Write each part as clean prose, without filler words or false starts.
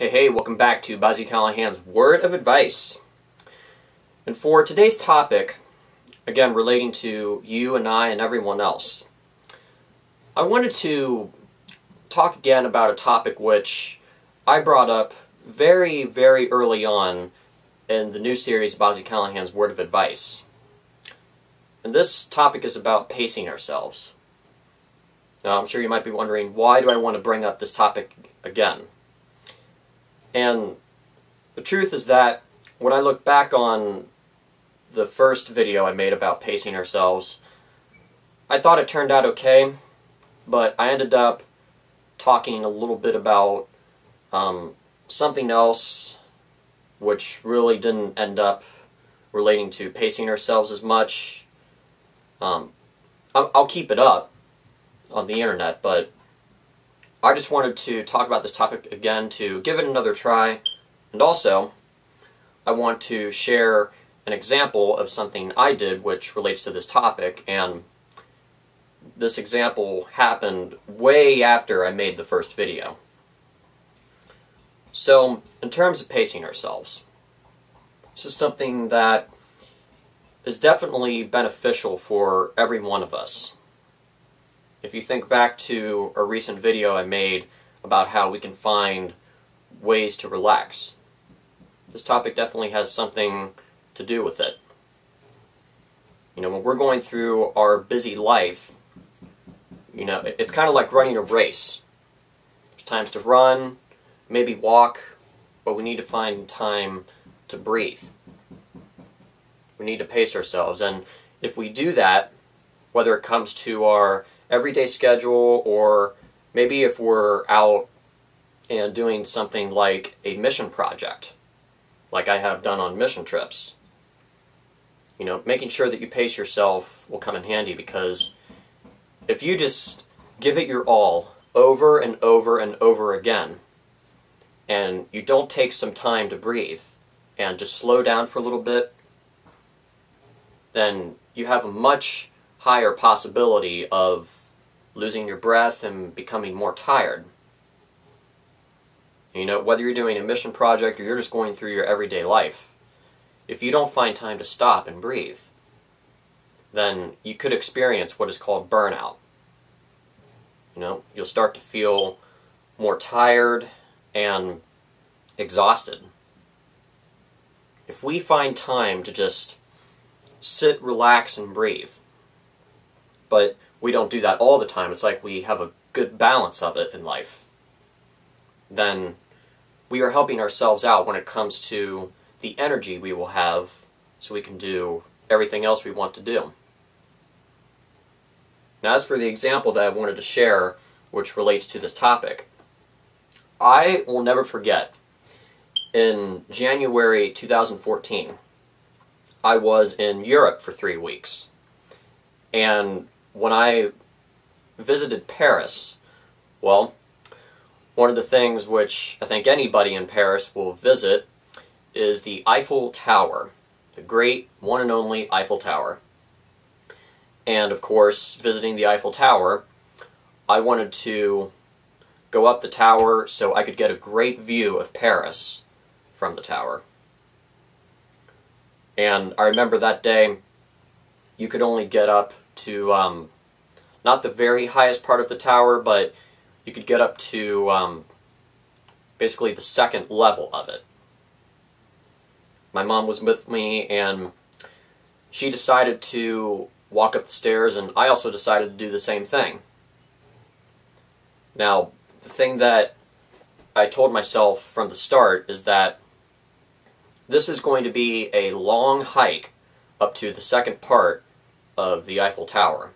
Hey, welcome back to Bobb-z Callahan's Word of Advice. And for today's topic, again relating to you and I and everyone else, I wanted to talk again about a topic which I brought up very, very early on in the new series Bobb-z Callahan's Word of Advice. And this topic is about pacing ourselves. Now, I'm sure you might be wondering, why do I want to bring up this topic again? And the truth is that when I look back on the first video I made about pacing ourselves, I thought it turned out okay, but I ended up talking a little bit about something else which really didn't end up relating to pacing ourselves as much. I'll keep it up on the internet, but I just wanted to talk about this topic again to give it another try, and also I want to share an example of something I did which relates to this topic, and this example happened way after I made the first video. So, in terms of pacing ourselves, this is something that is definitely beneficial for every one of us. If you think back to a recent video I made about how we can find ways to relax, this topic definitely has something to do with it. You know, when we're going through our busy life, you know, it's kind of like running a race. There's times to run, maybe walk, but we need to find time to breathe. We need to pace ourselves, and if we do that, whether it comes to our everyday schedule, or maybe if we're out and doing something like a mission project, like I have done on mission trips, you know, making sure that you pace yourself will come in handy, because if you just give it your all over and over and over again, and you don't take some time to breathe and just slow down for a little bit, then you have a much higher possibility of losing your breath and becoming more tired. You know, whether you're doing a mission project or you're just going through your everyday life, if you don't find time to stop and breathe, then you could experience what is called burnout. You know, you'll start to feel more tired and exhausted. If we find time to just sit, relax, and breathe, but we don't do that all the time, it's like we have a good balance of it in life, then we are helping ourselves out when it comes to the energy we will have so we can do everything else we want to do. Now, as for the example that I wanted to share, which relates to this topic, I will never forget, in January 2014, I was in Europe for 3 weeks, and when I visited Paris, well, one of the things which I think anybody in Paris will visit is the Eiffel Tower, the great one and only Eiffel Tower. And of course, visiting the Eiffel Tower, I wanted to go up the tower so I could get a great view of Paris from the tower. And I remember that day, you could only get up to, not the very highest part of the tower, but you could get up to basically the second level of it. My mom was with me, and she decided to walk up the stairs, and I also decided to do the same thing. Now, the thing that I told myself from the start is that this is going to be a long hike up to the second part of the Eiffel Tower.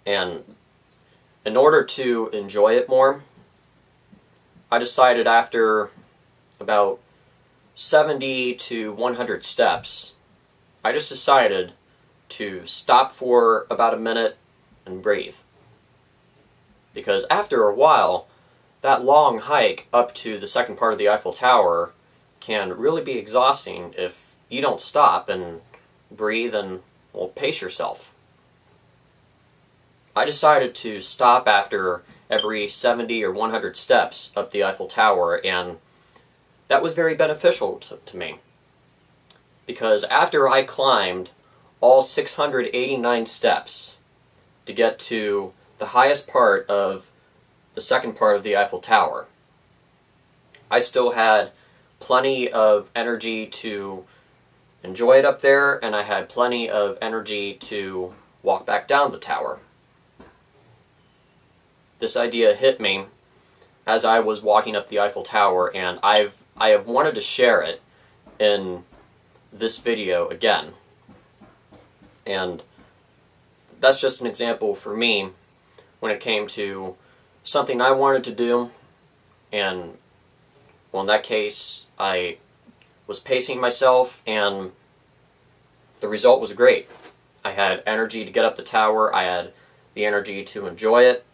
And in order to enjoy it more, I decided after about 70 to 100 steps, I just decided to stop for about a minute and breathe. Because after a while, that long hike up to the second part of the Eiffel Tower can really be exhausting if you don't stop and breathe and, well, pace yourself. I decided to stop after every 70 or 100 steps up the Eiffel Tower, and that was very beneficial to me. Because after I climbed all 689 steps to get to the highest part of the second part of the Eiffel Tower, I still had plenty of energy to enjoy it up there, and I had plenty of energy to walk back down the tower. This idea hit me as I was walking up the Eiffel Tower, and I have wanted to share it in this video again. And that's just an example for me when it came to something I wanted to do, and well, in that case, I was pacing myself, and the result was great. I had energy to get up the tower, I had the energy to enjoy it,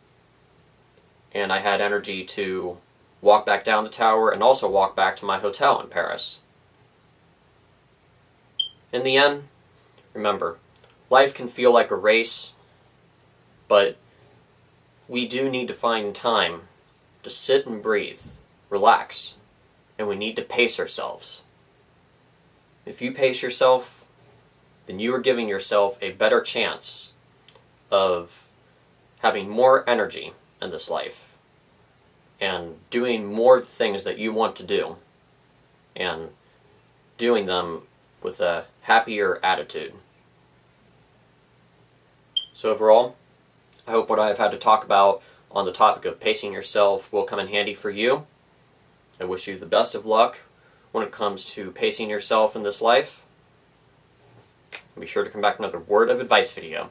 and I had energy to walk back down the tower and also walk back to my hotel in Paris. In the end, remember, life can feel like a race, but we do need to find time to sit and breathe, relax, and we need to pace ourselves. If you pace yourself, then you are giving yourself a better chance of having more energy in this life and doing more things that you want to do and doing them with a happier attitude. So overall, I hope what I've had to talk about on the topic of pacing yourself will come in handy for you. I wish you the best of luck when it comes to pacing yourself in this life. Be sure to come back with another word of advice video.